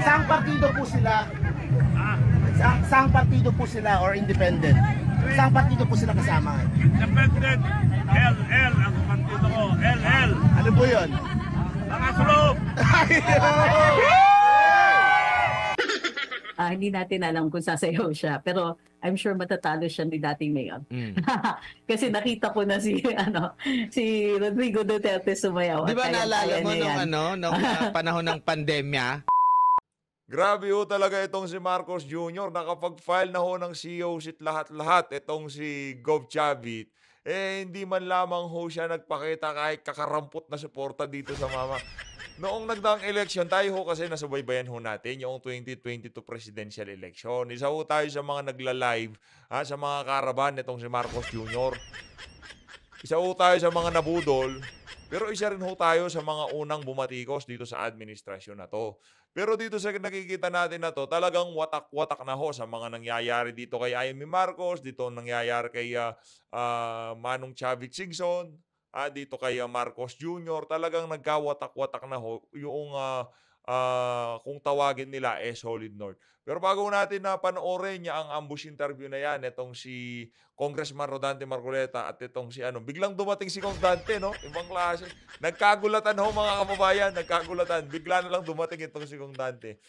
Saang partido po sila? Saang partido po sila or independent? Saang partido po sila kasama? Independent. LL ang partido ko. LL. Ano po yun? Nakasulog. Hindi natin alam kung sasayaw siya, pero I'm sure matatalo siya ni dating mayor. Kasi nakita ko na si si Rodrigo Duterte sumayaw. Di ba At naalala kaya mo niya yan. nung panahon ng pandemya? Grabe ho talaga itong si Marcos Jr. Nakapag-file na ho ng COC lahat-lahat. Itong si Gov Chavit. Hindi man lamang ho siya nagpakita kahit kakarampot na suporta dito sa mama. Noong nagdaang election, tayo ho kasi nasubaybayan ho natin yung 2022 presidential election. Isa ho tayo sa mga nagla-live sa mga karaban nitong si Marcos Jr. Isa ho tayo sa mga nabudol. Pero isa rin ho tayo sa mga unang bumatikos dito sa administrasyon na to. Pero dito sa nakikita natin na to, talagang watak-watak na ho sa mga nangyayari dito kay Amy Marcos, dito nangyayari kay Manong Chavit Singson, dito kay Marcos Jr. Talagang nagkawatak-watak na ho yung kung tawagin nila Solid North. Pero bago natin na panoorin niya ang ambush interview na yan, itong si Congressman Rodante Marcoleta at itong si biglang dumating si Kong Dante, no? Ibang klase. Nagkagulatan ho mga kababayan, nagkagulatan. Bigla na lang dumating itong si Kong Dante.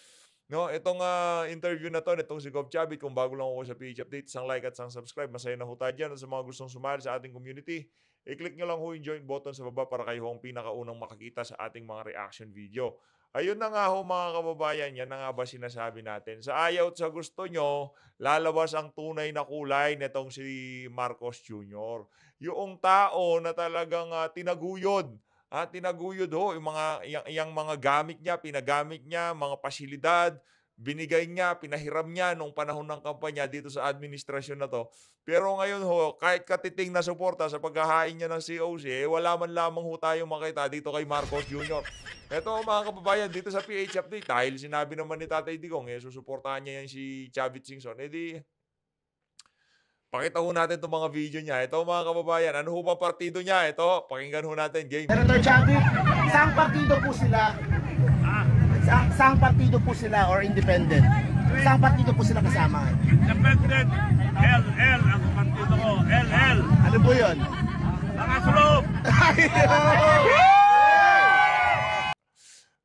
No, itong interview na to, itong si Gov Chavit, kung bago lang ako sa PH Update, isang like at isang subscribe. Masaya na ho tayo dyan. At sa mga gustong sumali sa ating community, i-click nyo lang ho yung join button sa baba para kayo ho ang pinakaunang makakita sa ating mga reaction video. Ayun na nga ho mga kababayan, yan na nga ba sinasabi natin. Sa ayaw at sa gusto nyo, lalabas ang tunay na kulay nitong si Marcos Jr. Yung tao na talagang tinaguyod. Tinaguyod ho, yung mga gamit niya, pinagamit niya, mga pasilidad, binigay niya, pinahiram niya nung panahon ng kampanya dito sa administrasyon na to. Pero ngayon ho, kahit katiting na suporta sa paghahain niya ng COC, wala man lamang ho tayong makita dito kay Marcos Jr. Ito mga kababayan, dito sa PH Update, dahil sinabi naman ni Tatay Digong, susuportahan niya yan si Chavit Singson, pakita ho natin itong mga video niya. Ito mga kababayan, ano ho ba partido niya? Ito, pakinggan ho natin, game. Senator Chavit, saang partido po sila? Saang partido po sila or independent? Saang partido po sila kasama? Independent. LL ang partido ko. LL. Ano po yun? Nakasulog.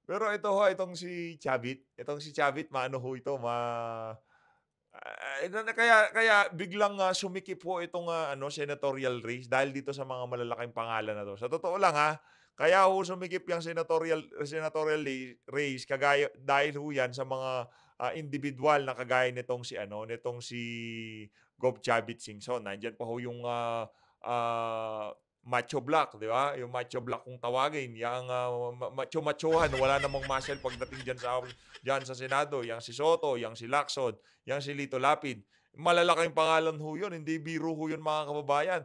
Pero ito ho, itong si Chavit, maano ho ito, kaya biglang sumikip po itong senatorial race dahil dito sa mga malalaking pangalan na to. Sa totoo lang kaya ho sumikip yung senatorial race kagaya dahil ho yan sa mga individual na kagaya nitong si Gov Chavit Singson. Nandiyan pa ho yung macho black, di ba? Yung macho black kung tawagin, yung macho-machohan, wala namang muscle pagdating diyan sa Senado, yang si Soto, yang si Lacson, yang si Lito Lapid. Malalaking pangalan ho yun, hindi biro ho yun mga kababayan.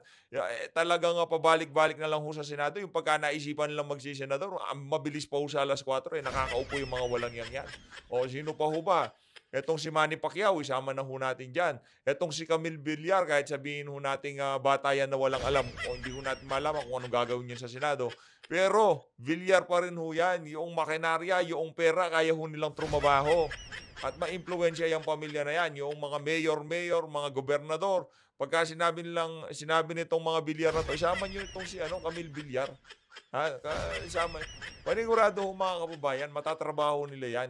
Talagang pabalik-balik na lang ho sa Senado. Yung pagka naisipan nilang magsisenador, mabilis pa ho sa alas 4, nakakaupo yung mga walang yan. O sino pa ho ba? Etong si Manny Pacquiao, isama na ho natin dyan. Etong si Camille Villar, kahit sabihin ho nating bata yan na walang alam, o hindi ho natin malaman kung anong gagawin yan sa Senado. Pero, Villar pa rin ho yan. Yung makinarya, yung pera, kaya ho nilang trumabaho. At ma-impluwensya yung pamilya na yan. Yung mga mayor, mga gobernador. Pagka sinabi nitong mga Villar na to, isama nyo itong si Camille Villar. Isama. Panigurado ho mga kababayan, matatrabaho nila yan.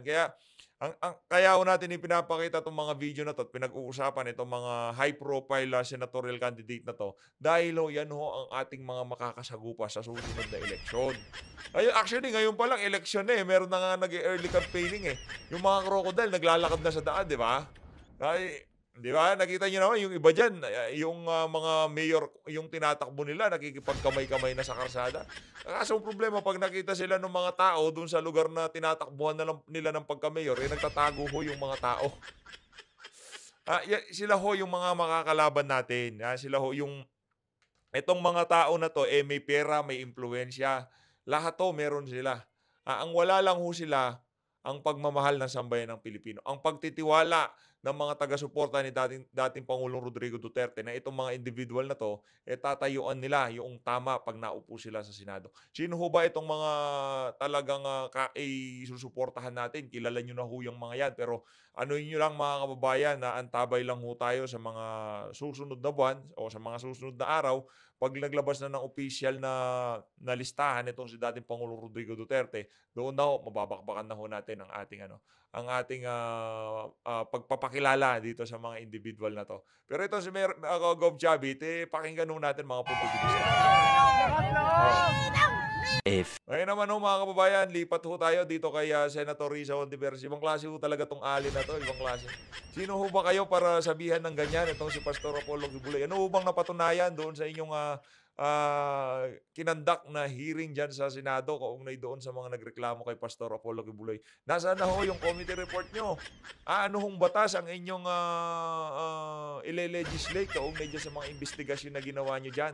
Kaya ho natin ipinapakita itong mga video na to at pinag-uusapan itong mga high-profile senatorial candidate na to dahil yan ho ang ating mga makakasagupa sa susunod na eleksyon. Actually, ngayon pa lang eleksyon na meron na nga nag-early campaigning Yung mga crocodile naglalakad na sa daan, di ba? Di ba? Nakita niyo naman yung iba dyan, yung mga mayor, yung tinatakbo nila, nakikipagkamay-kamay na sa karsada. Kaso ang problema, pag nakita sila ng mga tao dun sa lugar na tinatakbuhan nila ng pagka-mayor, nagtatago ho yung mga tao. Sila ho yung mga makakalaban natin. Sila ho yung, itong mga tao na to, may pera, may impluensya. Lahat to, meron sila. Ang wala lang ho sila, ang pagmamahal ng sambayan ng Pilipino. Ang pagtitiwala ng mga taga-suporta ni dating Pangulong Rodrigo Duterte na itong mga individual na to, tatayuan nila yung tama pag naupo sila sa Senado. Sino ho ba itong mga talagang susuportahan natin? Kilala nyo na ho yung mga yan. Pero ano nyo lang mga kababayan na antabay lang ho tayo sa mga susunod na buwan o sa mga susunod na araw pag naglabas na ng official na listahan itong si dating Pangulong Rodrigo Duterte, doon na ho, mababakbakan na ho natin ang ating pagpapakilala dito sa mga individual na to. Pero ito si Gov. Chavit, pakinggan ho natin mga punto de vista. Ngayon naman ho mga kababayan, lipat ho tayo dito kay Senator Risa Hontiveros. Ibang klase ho talaga tong ali na to, ibang klase. Sino ho ba kayo para sabihan ng ganyan itong si Pastor Apollo Kibuloy? Ano ho bang napatunayan doon sa inyong kinandak na hearing dyan sa Senado kaugnay doon sa mga nagreklamo kay Pastor Apollo Kibuloy? Nasaan na ho yung committee report nyo? Ano hong batas ang inyong ile-legislate kaugnay dyan sa mga investigasyon na ginawa nyo dyan?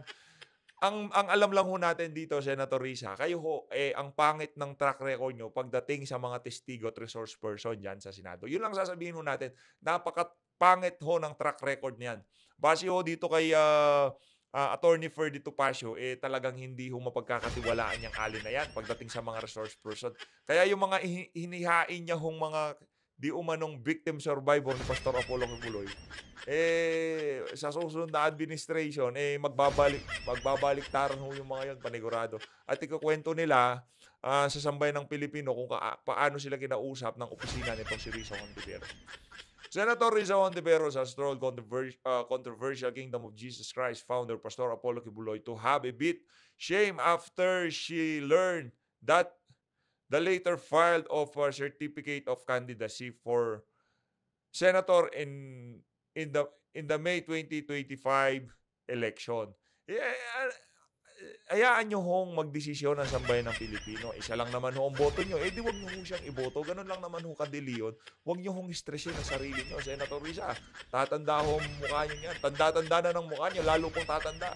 Ang alam lang ho natin dito, Senator Risa, kayo ho, ang pangit ng track record nyo pagdating sa mga testigo at resource person dyan sa Senado. Yun lang sasabihin ho natin. Napakapangit ho ng track record niyan. Base ho dito kay Attorney Ferdy Topacio, talagang hindi ho mapagkakatiwalaan yung alin na yan pagdating sa mga resource person. Kaya yung mga hinihain niya hong mga di umanong victim survivor ni Pastor Apollo Kibuloy, sa susunod na administration, magbabalik taran ho yung mga yon panigurado. At ikukwento nila sa sambayan ng Pilipino kung paano sila kinausap ng opisina nitong si Risa Hontiveros. Senator Risa Hontiveros has trolled controversial Kingdom of Jesus Christ founder Pastor Apollo Kibuloy to have a bit shame after she learned that the later filed of a certificate of candidacy for senator in the May 2025 election. Hayaan nyo hong magdesisyon ng sambayan ng Pilipino. Isa lang naman ho ang boto nyo. Di wag nyo ho siyang iboto. Ganun lang naman ho kadili yun. Wag nyo hong stressin ang sarili nyo. Senator Risa, tatanda ho ang mukha nyo yan. Tanda-tanda na ng mukha nyo. Lalo pong tatanda.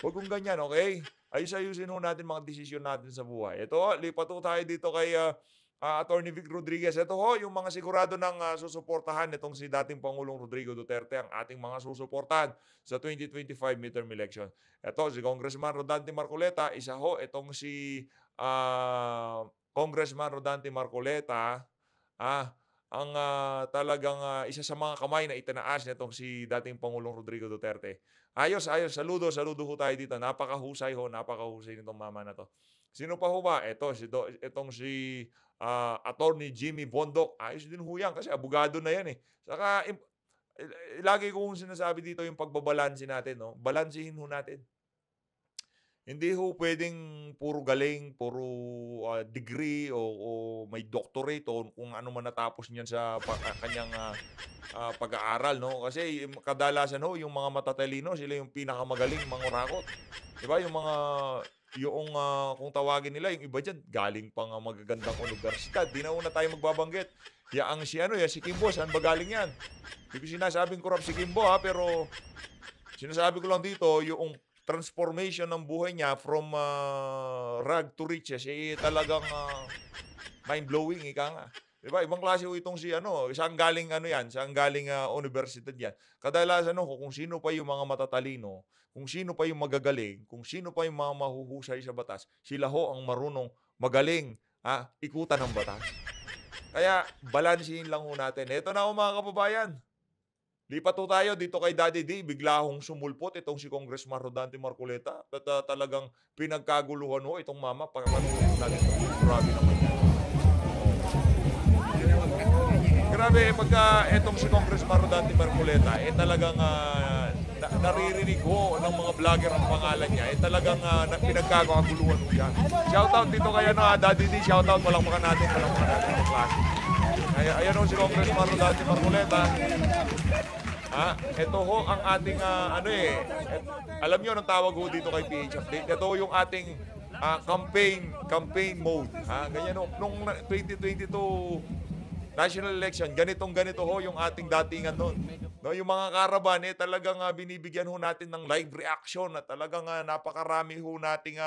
Huwag kong ganyan, okay? Ayusin ho natin mga desisyon natin sa buhay. Ito, lipat ho tayo dito kay Attorney Vic Rodriguez. Ito ho, yung mga sigurado ng susuportahan itong si dating Pangulong Rodrigo Duterte, ang ating mga susuportahan sa 2025 midterm election. Ito, si Congressman Rodante Marcoleta, isa ho, itong si Congressman Rodante Marcoleta, ang talagang isa sa mga kamay na itinaas nitong si dating Pangulong Rodrigo Duterte. Ayos. Saludo ho tayo dito. Napakahusay nitong mama na to. Sino pa ho ba? Itong si Attorney Jimmy Bondoc. Ayos din ho yan kasi abogado na yan eh. Saka, lagi kong sinasabi dito yung pagbabalansin natin. No? Balansihin ho natin. Hindi ho pwedeng puro galing, puro degree o may doctorate o kung ano man natapos niyan sa kanyang pag-aaral, no? Kasi kadalasan ho yung mga matatalino, sila yung pinakamagaling mangurakot. 'Di ba? Kung tawagin nila, yung iba diyan galing pang magagandang universidad. Di na una tayo magbabanggit. Si Kimbo, saan ba galing yan? Hindi ko sinasabing corrupt si Kimbo pero sinasabi ko lang dito yung transformation ng buhay niya from rag to riches talagang mind-blowing, ika nga. Diba? Ibang klase ho itong saan galing universidad yan. Kadalasan kung sino pa yung mga matatalino, kung sino pa yung magagaling, kung sino pa yung mga mahuhusay sa batas, sila ho ang marunong magaling ikutan ng batas. Kaya balansihin lang ho natin. Ito na ho mga kababayan. Lipat ho tayo dito kay Daddy D. Bigla hong sumulpot itong si Congressman Rodante Marcoleta. Talagang pinagkaguluhan ho itong mama. Pagkapanuhin natin ito. Grabe naman yan. Grabe, pagka itong si Congressman Rodante Marcoleta, talagang naririnig ho ng mga vlogger ang pangalan niya. Talagang pinagkaguluhan ho yan. Shoutout dito kay Daddy D. Shoutout, palakpakan natin ang klase. Ayan ho si Congressman Rodante Marcoleta. Ito ho ang ating alam niyo anong tawag ho dito kay PH Update. Ito yung ating campaign mode. Ganyan ho. Nung 2022 national election, ganito ho yung ating datingan noon. No, yung mga karaban talagang binibigyan ho natin ng live reaction at talagang napakarami ho nating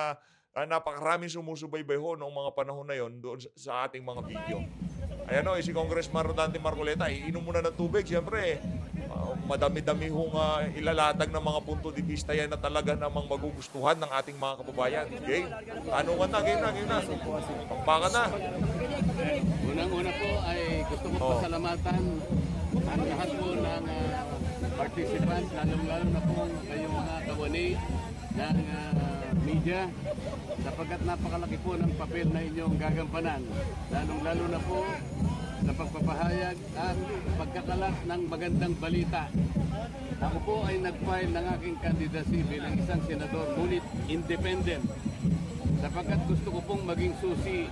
napakaraming sumusubaybay ho noong mga panahon na yon doon sa ating mga video. Ayan o, si Congressman Rodante Marcoleta, iinom muna ng tubig. Siyempre, madami-dami hong ilalatag ng mga punto de vista yan na talaga namang magugustuhan ng ating mga kababayan. Okay? Tanungan na, game na. Pagpaka na. Unang-una po ay gusto ko pasalamatan ang lahat po ng participants, lalong-lalo na po kayong mga kawani ng media, sapagkat napakalaki po ng papel na inyong gagampanan, lalong-lalo na po sa pagpapahayag at pagkakalat ng magandang balita. Ako po ay nag-file ng aking candidacy bilang isang senador, ngunit independent, sapagkat gusto ko pong maging susi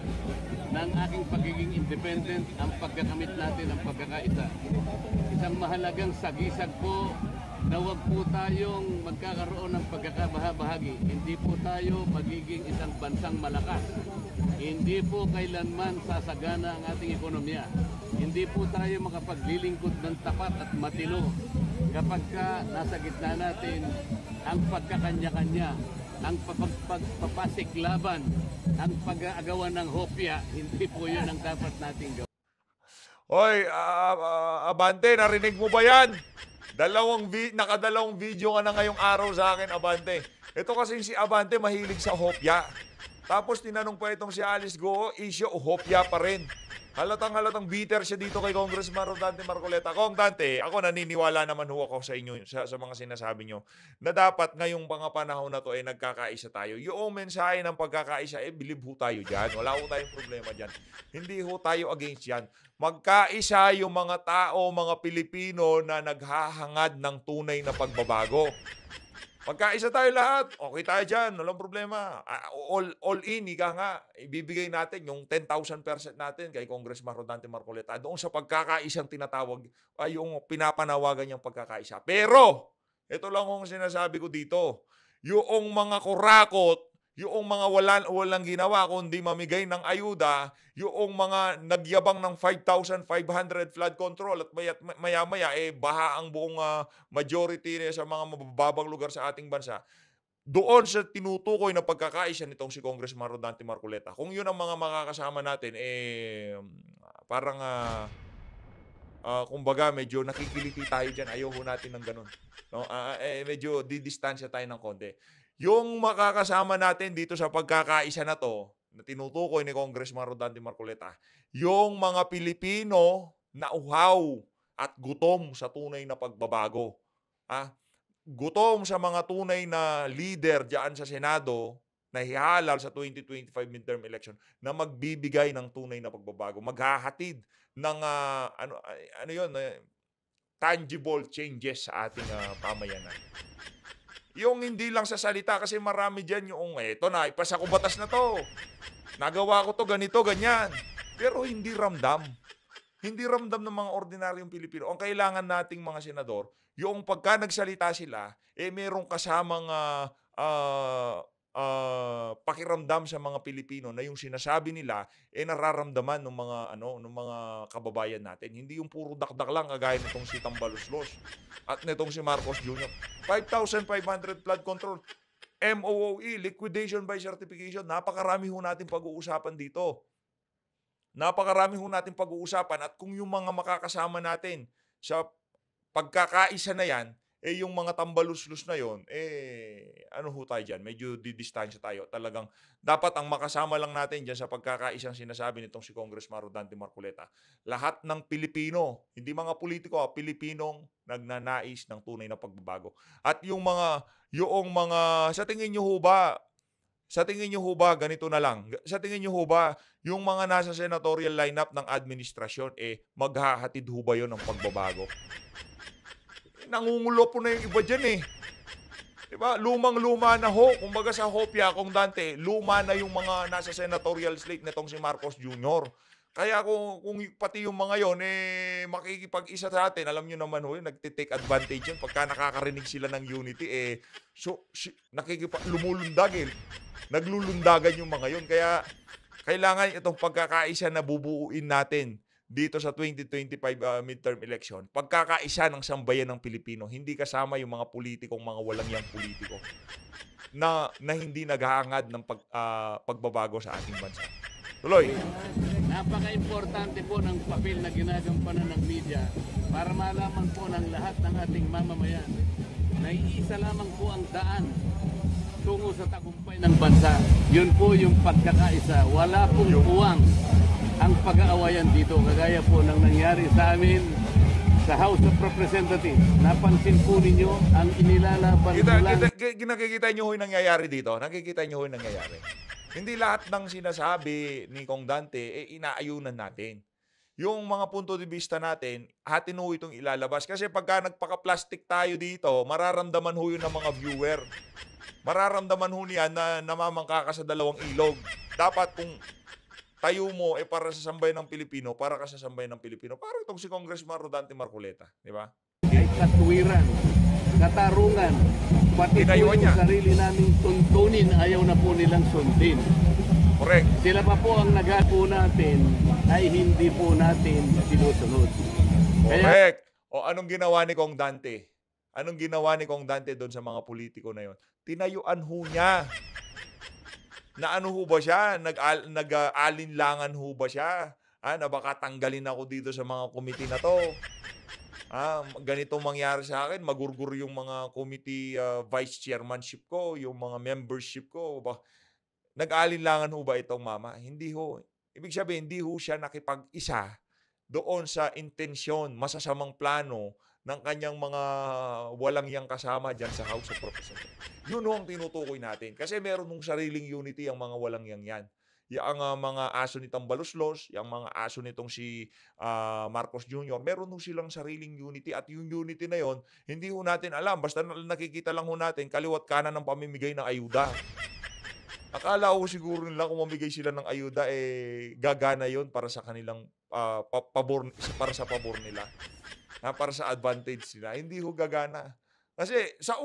ng aking pagiging independent ang pagkakamit natin ng pagkakaisa. Isang mahalagang sagisag po na huwag po tayong magkakaroon ng pagkakabahabahagi. Hindi po tayo magiging isang bansang malakas. Hindi po kailanman sasagana ang ating ekonomiya. Hindi po tayo makapaglilingkod ng tapat at matino kapag nasa gitna natin ang pagkakanya-kanya, ang papasiklaban, ang pag-aagawan ng hopya. Hindi po yun ang dapat nating gawin. Hoy, Abante, narinig mo ba yan? Nakadalawang video ka na ngayong araw sa akin, Abante. Ito kasi si Abante mahilig sa hopya. Tapos tinanong pa itong si Alice Go, issue hopya pa rin. Halatang bitter siya dito kay Congressman Rodante Marcoleta. Kong Dante, ako naniniwala naman ho ako sa inyo, sa mga sinasabi nyo, na dapat ngayong mga panahon na to ay nagkakaisa tayo. Yung mensahe ng pagkakaisa, believe ho tayo dyan. Wala ho tayong problema dyan. Hindi ho tayo against yan. Magkaisa yung mga tao, mga Pilipino na naghahangad ng tunay na pagbabago. Magkaisa tayo lahat. Okay tayo dyan. Walang problema. All in, ika nga. Ibibigay natin yung 10,000% natin kay Congressman Rodante Marcoleta doon sa pagkakaisang tinatawag, yung pinapanawagan niyang pagkakaisa. Pero, ito lang yung sinasabi ko dito. Yung mga kurakot, yung mga walang ginawa kundi mamigay ng ayuda, yung mga nagyabang ng 5,500 flood control at maya-maya baha ang buong majority sa mga mababang lugar sa ating bansa. Doon sa tinutukoy na pagkakaisa nitong si Congressman Rodante Marcoleta. Kung yun ang mga makakasama natin, parang kumbaga medyo nakikiliti tayo dyan. Ayaw natin ng ganun. No? Medyo didistansya tayo ng konti. Yung makakasama natin dito sa pagkakaisa na to, na tinutukoy ni Congressman Rodante Marcoleta, yung mga Pilipino na uhaw at gutom sa tunay na pagbabago. Gutom sa mga tunay na leader diyan sa Senado na hihalal sa 2025 midterm election na magbibigay ng tunay na pagbabago, maghahatid ng tangible changes sa ating pamayanan. Yung hindi lang sa salita kasi marami dyan yung, eto na, ipasa ko batas na to. Nagawa ko to, ganito, ganyan. Pero hindi ramdam. Hindi ramdam ng mga ordinaryong Pilipino. Ang kailangan nating mga senador, yung pagka nagsalita sila, merong kasamang pakiramdam sa mga Pilipino na yung sinasabi nila nararamdaman ng mga kababayan natin. Hindi yung puro dakdak lang kagaya nitong si Tambaluslos at nitong si Marcos Jr. 5,500 flood control, MOOE, liquidation by certification. Napakarami ho natin pag-uusapan dito. Napakarami ho natin pag-uusapan at kung yung mga makakasama natin sa pagkakaisa na yan, yung mga tambaluslus na yon, ano ho tayo dyan? Medyo didistansya tayo. Talagang dapat ang makasama lang natin dyan sa pagkakaisang sinasabi nitong si Congressman Rodante Marcoleta. Lahat ng Pilipino, hindi mga politiko, Pilipinong nagnanais ng tunay na pagbabago. At yung mga, sa tingin nyo ho ba, ganito na lang. Sa tingin nyo ho ba, yung mga nasa senatorial lineup ng administrasyon, maghahatid ho ba yun ng pagbabago? Nangungulo po na yung iba dyan Diba? Lumang-luma na ho. Kumbaga sa hopya, kung Dante, luma na yung mga nasa senatorial slate nitong si Marcos Jr. Kaya kung pati yung mga yon makikipag-isa sa atin, alam nyo naman ho, nagtitake advantage yun. Pagka nakakarinig sila ng unity, lumulundag naglulundagan yung mga yon. Kaya kailangan itong pagkakaisa na bubuuin natin dito sa 2025 midterm election, pagkakaisa ng sambayan ng Pilipino, hindi kasama yung mga politikong mga walang yang politiko na hindi naghahangad ng pagbabago sa ating bansa. Tuloy. Napaka-importante po ng papel na ginagampanan ng media para malaman po ng lahat ng ating mamamayan na iisa lamang po ang daan tungo sa tagumpay ng bansa. Yun po yung pagkakaisa. Wala pong puwang ang pag-aawayan dito. Kagaya po ng nangyari sa amin sa House of Representatives. Napansin po ninyo ang inilalaban lang. Nakikita nyo ho yung nangyayari dito. Nakikita nyo ho yung nangyayari. Hindi lahat ng sinasabi ni Kong Dante, inaayunan natin. Yung mga punto de vista natin, hatin ho itong ilalabas. Kasi pagka nagpaka-plastic tayo dito, mararamdaman ho yun ng mga viewer. Mararamdaman ho niyan na namamangka ka sa dalawang ilog. Dapat kung tayo mo para sa sambayan ng Pilipino, para ka sa sambayan ng Pilipino. Para itong si Congressman Rodante Marcoleta, di ba? Ay katwiran, katarungan, pati po Tinayuan yung niya. sarili naming tuntunin, ayaw na po nilang sundin. Correct. Sila pa po ang nagapo natin ay hindi po natin sinusunod. Correct. O anong ginawa ni Kong Dante? Anong ginawa ni Kong Dante doon sa mga politiko na yon? Tinayuan ho niya. Na ano ho ba siya? Nag-alinlangan ho ba siya? Na baka tanggalin ako dito sa mga committee na to. Ganito mangyari sa akin, magurgur yung mga committee vice chairmanship ko, yung mga membership ko. Nag-alinlangan ho ba itong mama? Hindi ho. Ibig sabihin, hindi ho siya nakipag-isa doon sa intensyon, masasamang plano ng kanyang mga walang yang kasama dyan sa House of Representatives. Yun ho ang tinutukoy natin. Kasi meron nung sariling unity ang mga walang yang yan. Yung mga aso ni Tambaluslos, yung mga aso nitong si Marcos Jr., meron ho silang sariling unity. At yung unity na yon, hindi ho natin alam. Basta nakikita lang ho natin, kaliwat kanan ng pamimigay ng ayuda. Akala ko siguro nila kung mamigay sila ng ayuda, gagana yon para sa kanilang pabor, para sa pabor nila. Para sa advantage nila. Hindi ho gagana. Kasi sa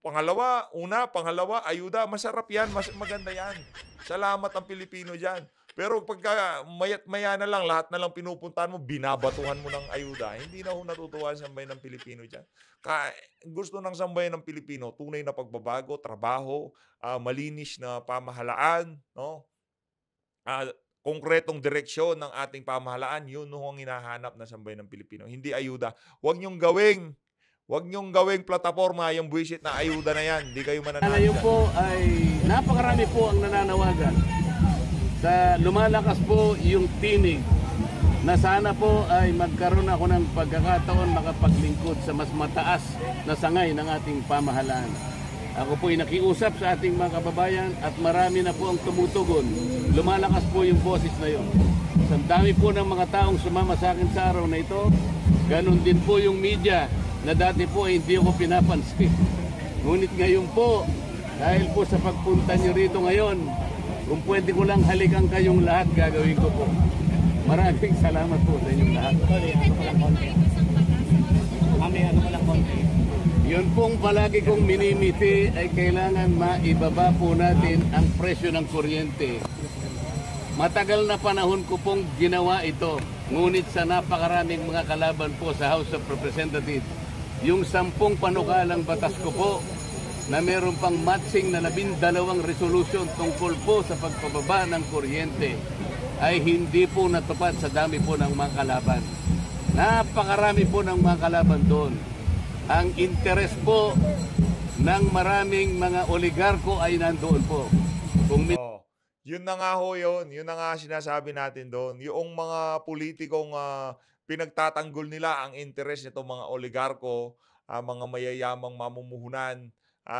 pangalawa, ayuda, masarap yan, maganda yan. Salamat ang Pilipino dyan. Pero pagka mayat-maya na lang, lahat na lang pinupuntahan mo, binabatuhan mo ng ayuda, hindi na ho natutuwa ang sambayan ng Pilipino dyan. Gusto ng sambayan ng Pilipino, tunay na pagbabago, trabaho, malinis na pamahalaan, no? Konkretong direksyon ng ating pamahalaan, yun ang hinahanap na sambayan ng Pilipino. Hindi ayuda. Huwag niyong gawing plataforma yung buwisit na ayuda na yan. Hindi kayo mananalo. Ngayon po ay napakarami po ang nananawagan. Lumalakas po yung tinig na sana po ay magkaroon ako ng pagkakataon makapaglingkod sa mas mataas na sangay ng ating pamahalaan. Ako po ay nakiusap sa ating mga kababayan at marami na po ang tumutugon. Lumalakas po yung boses na yun. Sa dami po ng mga taong sumama sa akin sa araw na ito, ganun din po yung media na dati po ay hindi ako pinapansin. Ngunit ngayon po, dahil po sa pagpunta nyo rito ngayon, kung pwede ko lang halikan kayong lahat, gagawin ko po. Maraming salamat po sa inyong lahat. Yun pong palagi kong minimiti ay kailangan maibaba po natin ang presyo ng kuryente. Matagal na panahon ko pong ginawa ito. Ngunit sa napakaraming mga kalaban po sa House of Representatives, yung 10 panukalang batas ko po na meron pang matching na 12 resolution tungkol po sa pagpababa ng kuryente ay hindi po natupad sa dami po ng mga kalaban. Napakarami po ng mga kalaban doon. Ang interes po ng maraming mga oligarko ay nandoon po. Yun na nga ho yun. Yun na nga sinasabi natin doon. Yung mga politikong pinagtatanggol nila ang interes nitong mga oligarko, mga mayayamang mamumuhunan,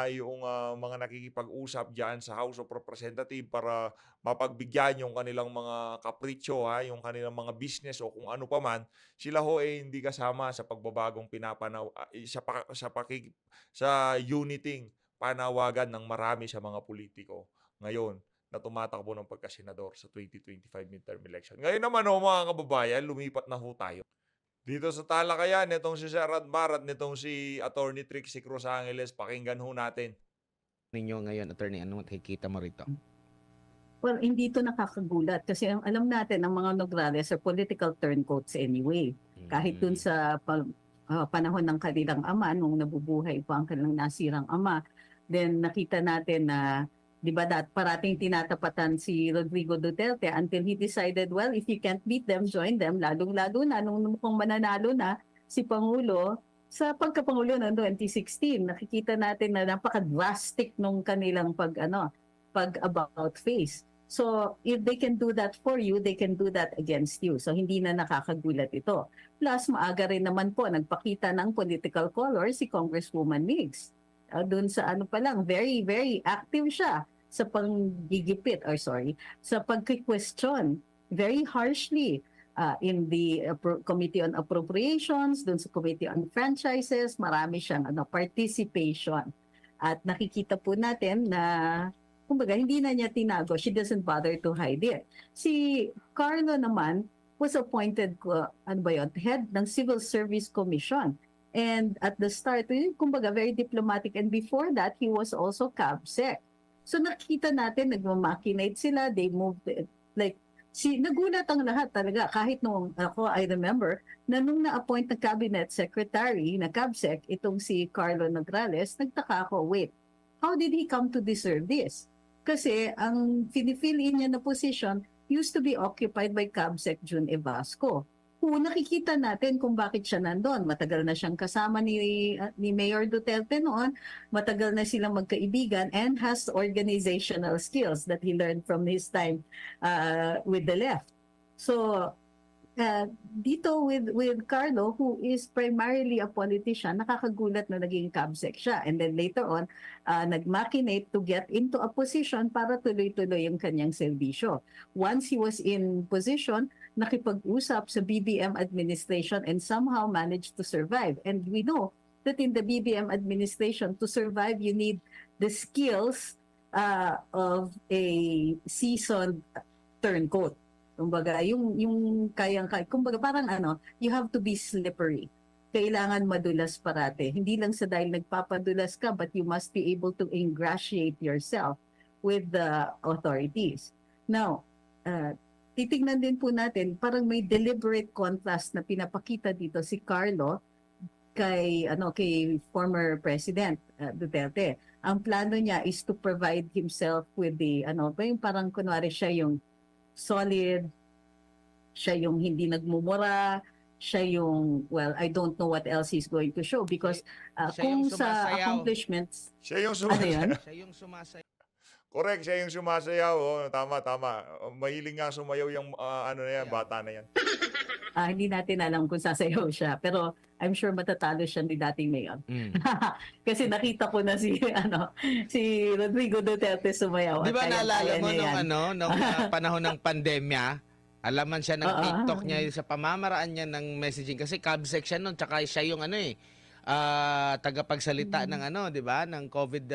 yung mga nakikipag-usap dyan sa House of Representatives para mapagbigyan yung kanilang mga kapritsyo, yung kanilang mga business o kung ano pa man, sila ho hindi kasama sa pagbabagong sa uniting panawagan ng marami sa mga politiko ngayon na tumatakbo ng pagkasenador sa 2025 midterm election. Ngayon naman mga kababayan, lumipat na ho tayo. Dito sa talakayan, nitong si Sir Barat, nitong si Attorney Trixie Cruz Angeles, pakinggan ho natin. Ninyo ngayon, attorney, anong nakikita mo rito? Well, hindi ito nakakagulat kasi alam natin ang mga Nograles are political turncoats anyway. Kahit dun sa panahon ng kanilang ama, nung nabubuhay pa ang kanilang nasirang ama, then nakita natin na Di ba parating tinatapatan si Rodrigo Duterte until he decided, well, if you can't beat them, join them, lalong-lalo na nung mukhang mananalo na si Pangulo sa pagkapangulo ng 2016. Nakikita natin na napaka-drastic nung kanilang pag-about face. So, if they can do that for you, they can do that against you. So, hindi na nakakagulat ito. Plus, maaga rin naman po, nagpakita ng political color si Congresswoman Migs. Doon sa pa lang, very, very active siya sa sa pagki-question very harshly in the Committee on Appropriations, doon sa Committee on Franchises, marami siyang participation. At nakikita po natin na kumbaga, hindi na niya tinago. She doesn't bother to hide it. Si Carlo naman was appointed, head ng Civil Service Commission. And at the start, kumbaga, very diplomatic. And before that, he was also CABSEC. So nakita natin, nagmamakinate sila. They moved, nagulat ang lahat talaga. Kahit nung I remember, na nung na-appoint na cabinet secretary na CABSEC, itong si Carlo Nograles, nagtaka ako, wait, how did he come to deserve this? Kasi ang finifill niya na position used to be occupied by CABSEC June Evasco. Kung nakikita natin kung bakit siya nandun, matagal na siyang kasama ni Mayor Duterte noon, matagal na silang magkaibigan, and has organizational skills that he learned from his time with the left. So, dito with Carlo, who is primarily a politician, nakakagulat na naging CABSEC siya. And then later on, nag-machinate to get into a position para tuloy-tuloy yung kanyang serbisyo. Once he was in position, nakipag-usap sa BBM administration and somehow managed to survive. And we know that in the BBM administration, to survive, you need the skills of a seasoned turncoat. Kumbaga, yung kumbaga parang you have to be slippery. Kailangan madulas parate. Hindi lang sa dahil nagpapadulas ka, but you must be able to ingratiate yourself with the authorities. Now, titignan din po natin, parang may deliberate contrast na pinapakita dito si Carlo kay former President Duterte. Ang plano niya is to provide himself with the yung parang kunwari siya yung solid, siya yung hindi nagmumura, siya yung, well, I don't know what else he's going to show because kung sa accomplishments, Siya yung yan? Siya yung sumasayaw. Correct, siya yung sumasayaw. Oh, tama. Mahiling nga sumayaw yung bata na yan. Hindi natin alam kung sasayaw siya, pero I'm sure matatalo siya ni dating mayor. Kasi nakita ko na si Rodrigo Duterte sumayaw. Di ba naalala mo nung yan. panahon ng pandemya, alaman siya ng TikTok niya sa pamamaraan niya ng messaging kasi CABSEC siya noon, tsaka siya yung tagapagsalita ng di ba, ng COVID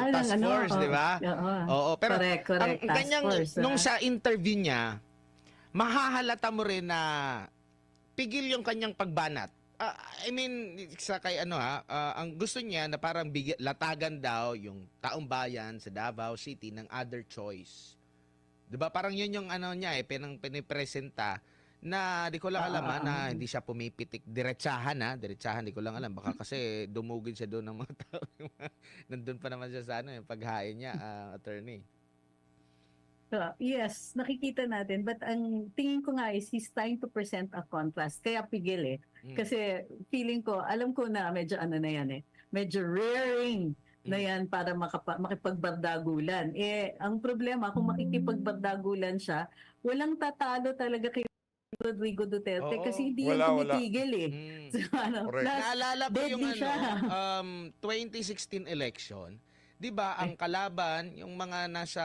task force, di ba? Oo, pero correct. ang kanyang nung sa interview niya, mahahalata mo rin na pigil yung kanyang pagbanat. I mean, sa kay ang gusto niya na parang latagan daw yung taong bayan sa Davao City ng other choice. 'Di ba? Parang yun yung niya pinipresenta na di ko lang alam na hindi siya pumipitik diretsahan di ko lang alam baka kasi dumugin siya doon ng mga tao. Nandun pa naman siya sa paghain niya, attorney. Yes, nakikita natin. But ang tingin ko nga is he's trying to present a contrast. Kaya pigil Kasi feeling ko, alam ko na medyo na yan medyo raring na yan para makipagbardagulan. Ang problema, kung makikipagbardagulan siya, walang tatalo talaga kay Rodrigo Duterte kasi hindi yung tumitigil So, naalala ko yung 2016 siya. election. 'Di ba ang kalaban, yung mga nasa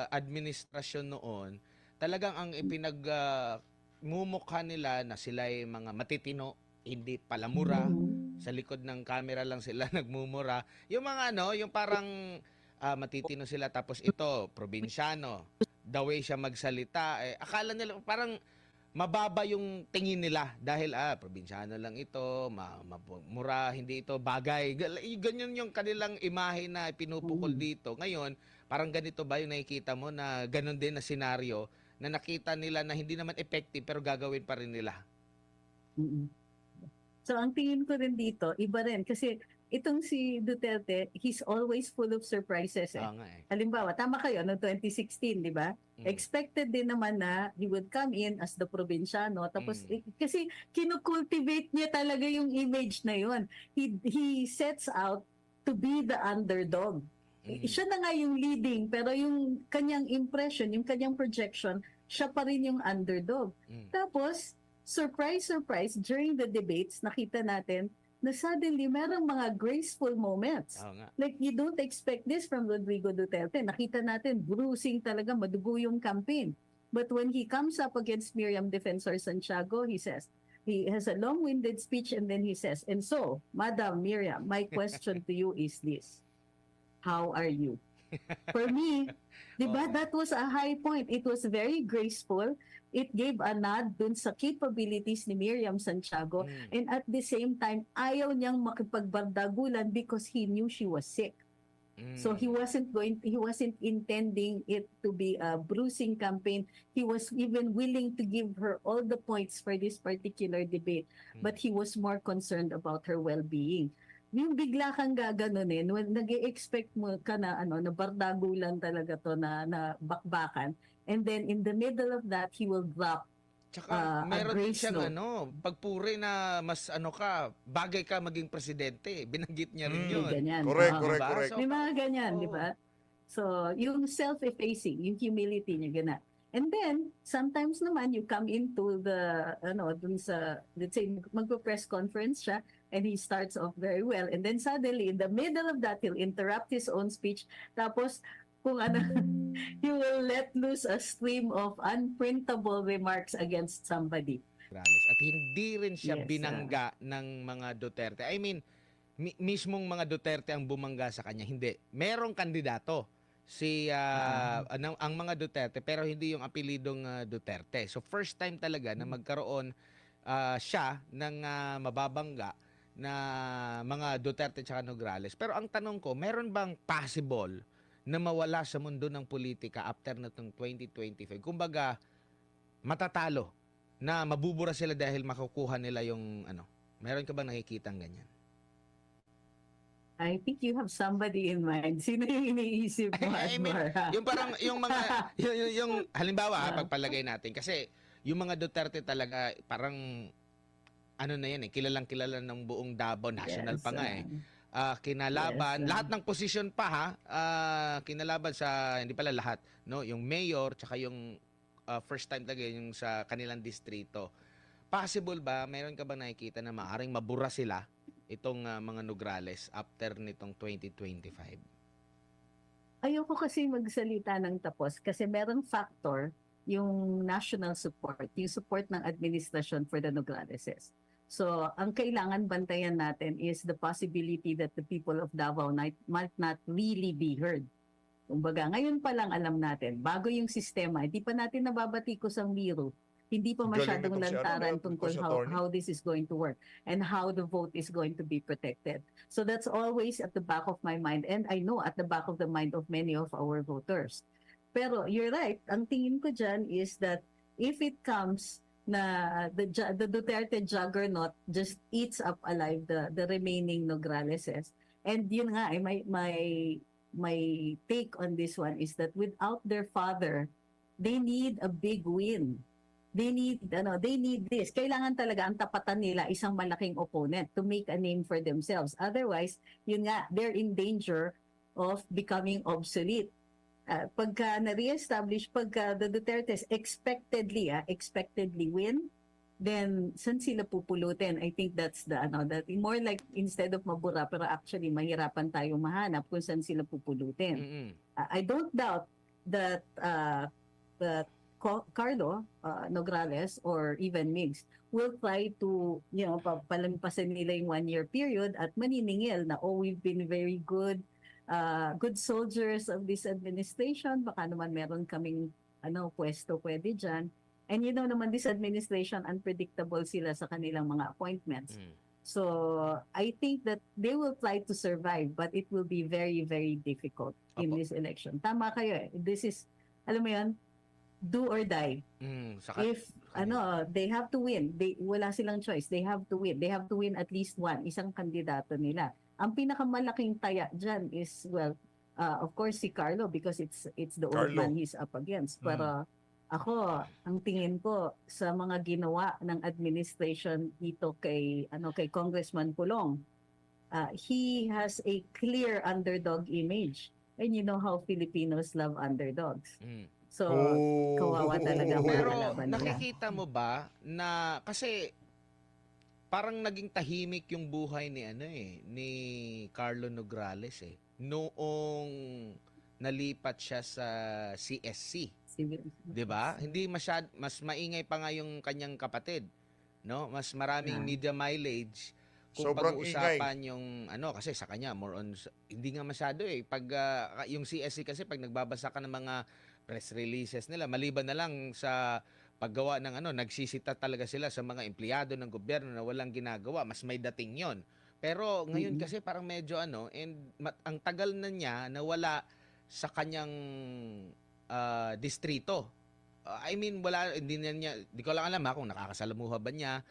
administrasyon noon, talagang ang mumukha nila na sila ay mga matitino, hindi palamura. Sa likod ng camera lang sila nagmumura. Yung mga yung parang matitino sila tapos ito, probinsyano. The way siya magsalita, akala nila parang mababa yung tingin nila dahil probinsyano lang ito, mura, hindi ito bagay. Ganyan yung kanilang imahe na pinupukol dito. Ngayon, parang ganito ba yung nakikita mo na ganun din na senaryo na nakita nila na hindi naman effective pero gagawin pa rin nila? So ang tingin ko rin dito, iba rin kasi itong si Duterte, he's always full of surprises eh. Oo nga eh. Halimbawa, tama kayo, no 2016, di ba? Expected din naman na he would come in as the probinsyano. Tapos, kasi kinukultivate niya talaga yung image na yun. He sets out to be the underdog. Siya na nga yung leading, pero yung kanyang impression, yung kanyang projection, siya pa rin yung underdog. Tapos, surprise, during the debates, nakita natin na suddenly merong mga graceful moments. Oo nga. Like, you don't expect this from Rodrigo Duterte. Nakita natin, bruising talaga, madugo yung campaign. But when he comes up against Miriam Defensor Santiago, he has a long-winded speech and then he says, and so, Madam Miriam, my question to you is this. How are you? For me, di ba, that was a high point. It was very graceful. It gave a nod dun sa capabilities ni Miriam Santiago. And at the same time, ayaw niyang makipagbardagulan because he knew she was sick. So he wasn't intending it to be a bruising campaign. He was even willing to give her all the points for this particular debate. But he was more concerned about her well-being. Yung bigla kang gaganunin, when nag-expect mo ka na na bardagulan talaga to na bakbakan, and then in the middle of that, he will drop Tsaka meron din grace siyang note. pagpuri na mas bagay ka maging presidente. Binanggit niya rin yun. Ganyan. Correct, Oo. correct, Diba? correct. So, May mga ganyan, di ba? So, yung self-effacing, yung humility niya, gana. And then, sometimes naman, you come into the, dun sa, let's say, magpo-press conference siya, and he starts off very well. And then suddenly, in the middle of that, he'll interrupt his own speech. Tapos, kung he will let loose a stream of unprintable remarks against somebody. Morales. At hindi rin siya Yes, binangga ng mga Duterte. I mean, mismong mga Duterte ang bumangga sa kanya. Hindi. Merong kandidato ang mga Duterte, pero hindi yung apelidong Duterte. So first time talaga na magkaroon siya ng mababangga na mga Duterte at Nograles. Pero ang tanong ko, meron bang possible na mawala sa mundo ng politika after na itong 2025? Kumbaga, matatalo na mabubura sila dahil makukuha nila yung Meron ka bang nakikitang ganyan? I think you have somebody in mind. Sino yung iniisip mo, I mean, Admar? yung parang yung mga yung halimbawa pagpalagay natin kasi yung mga Duterte talaga parang na yan kilalang kilala ng buong Davao national Yes, pa nga kinalaban lahat ng posisyon pa kinalaban sa hindi pala lahat yung mayor tsaka yung first time talaga yung sa kanilang distrito. Possible ba meron ka ba nakikita na maaring mabura sila itong mga Nograles after nitong 2025? Ayoko kasi magsalita ng tapos kasi merong factor yung national support, yung support ng administrasyon for the Nograleses. So, ang kailangan bantayan natin is the possibility that the people of Davao might not really be heard. Kumbaga, ngayon pa lang alam natin, bago yung sistema, hindi pa natin nababatikos ang biro. Hindi pa masyadong lantaran tungkol how this is going to work and how the vote is going to be protected. So that's always at the back of my mind, and I know at the back of the mind of many of our voters. Pero you're right, ang tingin ko dyan is that if it comes na the Duterte juggernaut just eats up alive the remaining Nograleses, and yun nga, my take on this one is that without their father, they need a big win. They need this. Kailangan talaga ang tapatan nila isang malaking opponent to make a name for themselves. Otherwise, yun nga, they're in danger of becoming obsolete. Pagka na-reestablish, pagka the Dutertes expectedly win, then saan sila pupulutin? I think that's that more like instead of mabura, pero actually mahirapan tayong mahanap kung saan sila pupulutin. I don't doubt that Carlo Nograles or even Migs will try to, palampasin nila yung 1-year period at maniningil na, we've been very good soldiers of this administration. Baka naman meron kaming pwesto pwede dyan. And naman this administration, unpredictable sila sa kanilang mga appointments. So I think that they will try to survive, but it will be very, very difficult in this election. Tama kayo This is, alam mo yan, do or die. If they have to win, wala silang choice. They have to win. They have to win at least one, isang kandidato nila. Ang pinakamalaking taya dyan is, well, of course si Carlo because it's the old Carlo. man he's up against. Pero ako, ang tingin ko sa mga ginawa ng administration dito kay Congressman Pulong, he has a clear underdog image. And you know how Filipinos love underdogs. So, kawawa talaga ang mga Pero kalaban nila. nakikita mo ba na kasi parang naging tahimik yung buhay ni Carlo Nograles noong nalipat siya sa CSC, Civil. 'di ba? Hindi mas maingay pa nga yung kanyang kapatid, no? Mas maraming media mileage kung Sobrang pag-uusapan yung kasi sa kanya more on hindi nga masyado pag yung CSC kasi pag nagbabasa ka ng mga press releases nila maliban na lang sa paggawa ng nagsisita talaga sila sa mga empleyado ng gobyerno na walang ginagawa, mas may dating yon. Pero ngayon kasi parang medyo ang tagal na niya nawala sa kanyang distrito. I mean, di ko lang alam kung nakakasalamuha ba niya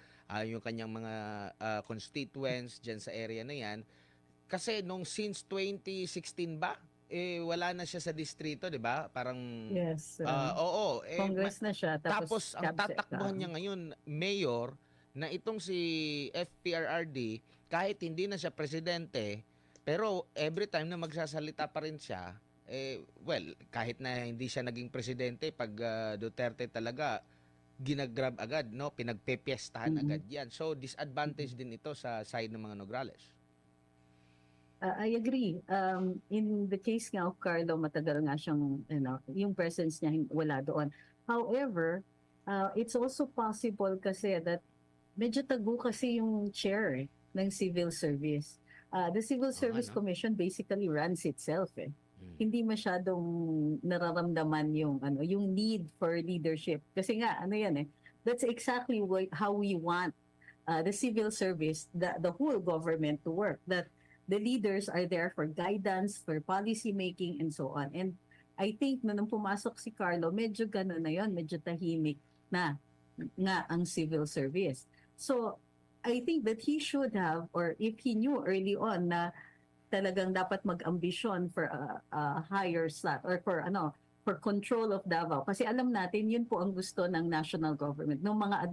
yung kanyang mga constituents dyan sa area na yan. Kasi since 2016 ba, wala na siya sa distrito, di ba? Parang, Yes. oo. Congress na siya. Tapos ang CAPSEC, tatakbuhan niya ngayon, mayor, na itong si FPRRD, kahit hindi na siya presidente, pero every time na magsasalita pa rin siya, well, kahit na hindi siya naging presidente, pag Duterte talaga, ginagrab agad, no? Pinagpepiestahan agad yan. So, disadvantage din ito sa side ng mga Nograles. I agree. In the case nga of Carlo, matagal nga siyang, yung presence niya wala doon. However, it's also possible kasi that medyo tago kasi yung chair ng civil service. The Civil Service Commission basically runs itself. Hindi masyadong nararamdaman yung need for leadership. Kasi nga, that's exactly how we want the civil service, the whole government to work. That the leaders are there for guidance, for policy making, and so on. And I think nung pumasok si Carlo, medyo gano'n na yon, medyo tahimik na nga ang civil service. So, I think that he should have, or if he knew early on na talagang dapat mag-ambisyon for a higher slot or for control of Davao. Kasi alam natin, yun po ang gusto ng national government, ng mga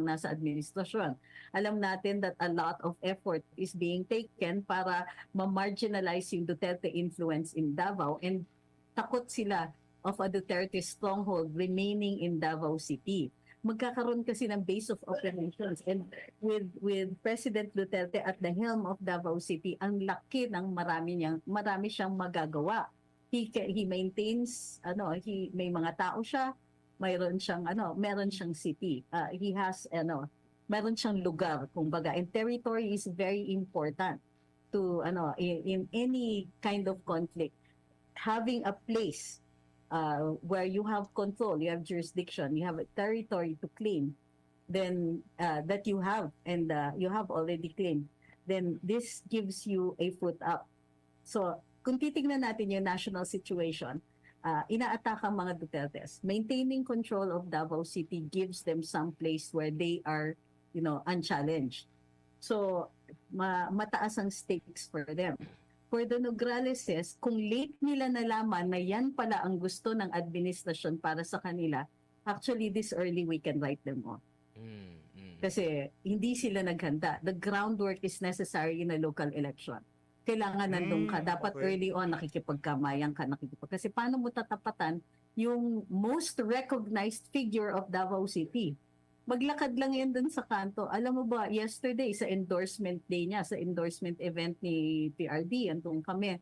nasa administrasyon. Alam natin that a lot of effort is being taken para ma-marginalize yung Duterte influence in Davao, and takot sila of a Duterte stronghold remaining in Davao City. Magkakaroon kasi ng base of operations, and with President Duterte at the helm of Davao City, ang laki ng marami siyang magagawa. He maintains may mga tao siya, meron siyang city. He has meron siyang lugar, kumbaga, and territory is very important to in any kind of conflict. Having a place where you have control, you have jurisdiction, you have a territory to claim, then that you have and you have already claimed, then this gives you a foot up. So, kung titignan natin yung national situation, inaataka ang mga Dutertes. Maintaining control of Davao City gives them some place where they are, unchallenged. So, mataas ang stakes for them. For the Nograleses, kung late nila nalaman na yan pala ang gusto ng administrasyon para sa kanila, actually this early we can write them off. Kasi hindi sila naghanda. The groundwork is necessary in a local election. Kailangan nandun ka. Dapat early on nakikipagkamayan ka. Kasi paano mo tatapatan yung most recognized figure of Davao City? Maglakad lang yan dun sa kanto. Alam mo ba, yesterday sa endorsement day niya, sa endorsement event ni PRD, andun kami.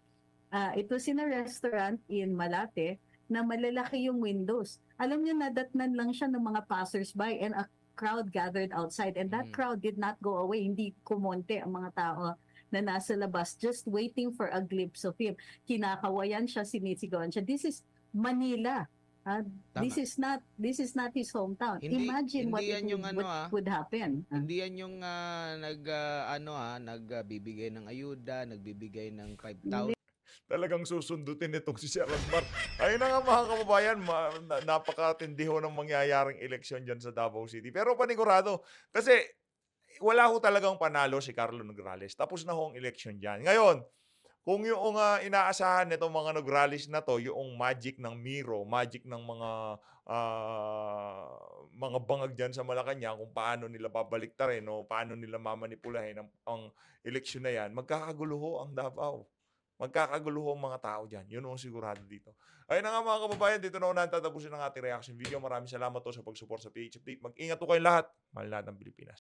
Ito in a restaurant in Malate na malalaki yung windows. Alam niyo, nadatnan lang siya ng mga passers-by and a crowd gathered outside. And that crowd did not go away. Hindi kumonte ang mga tao na nasa labas, just waiting for a glimpse of him. Kinakawayan siya, sinisigawan siya. This is Manila. This is not his hometown. Imagine what would happen. Hindi yan yung nagbibigay ng ayuda, nagbibigay ng 5,000. Talagang susundutin itong si Sir Akbar. Ayun na nga mga kababayan, napakatindi ho ng mangyayaring eleksyon dyan sa Davao City. Pero panigurado, kasi wala ho talagang panalo si Carlo Nograles. Tapos na ho ang election dyan. Ngayon, kung yung inaasahan nitong mga Nograles na to, yung magic ng Miro, magic ng mga bangag dyan sa Malacanang, kung paano nila babaliktarin o paano nila mamanipulahin ang eleksyon na yan, magkakagulo ho ang Davao. Magkakagulo ho ang mga tao dyan. Yun ang sigurado dito. Ayun na nga mga kababayan, dito na ho natatapusin ang ating reaction video. Maraming salamat po sa pag-support sa PH Update. Mag-ingat po kayong lahat. Mahal lahat ng Pilipinas.